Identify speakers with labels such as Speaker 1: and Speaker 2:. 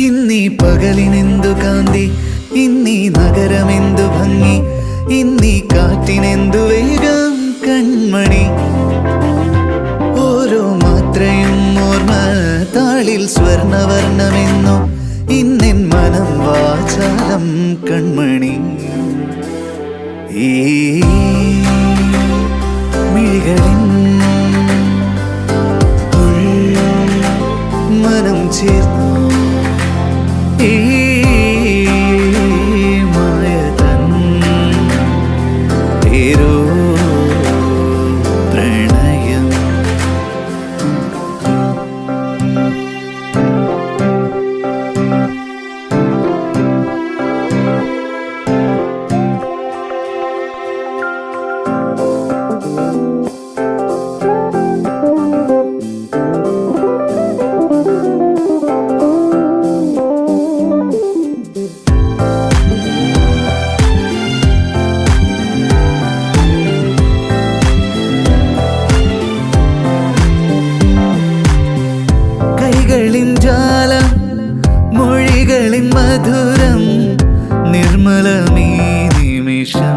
Speaker 1: ഇന്നീ പകലിനെന്തു കാന്തി, ഇന്നീ നഗരമെന്തു ഭംഗി, ഇന്നീ കാറ്റിനെന്തു വേഗം കൺമണി. ഓരോ മാത്രയും ഓർമ്മ താളിൽ സ്വർണവർണ്ണമെന്നു, ഇന്നെൻ മനം വാചാലം കൺമണി. ഈ മിഴികളിൻ മനം ചേർന്നു ഈ മായതൻ പേരോ പ്രണയം. കൈകളിൻ ജാലം, മൊഴികളിൻ മധുരം, നിർമ്മലമീ നിമിഷം.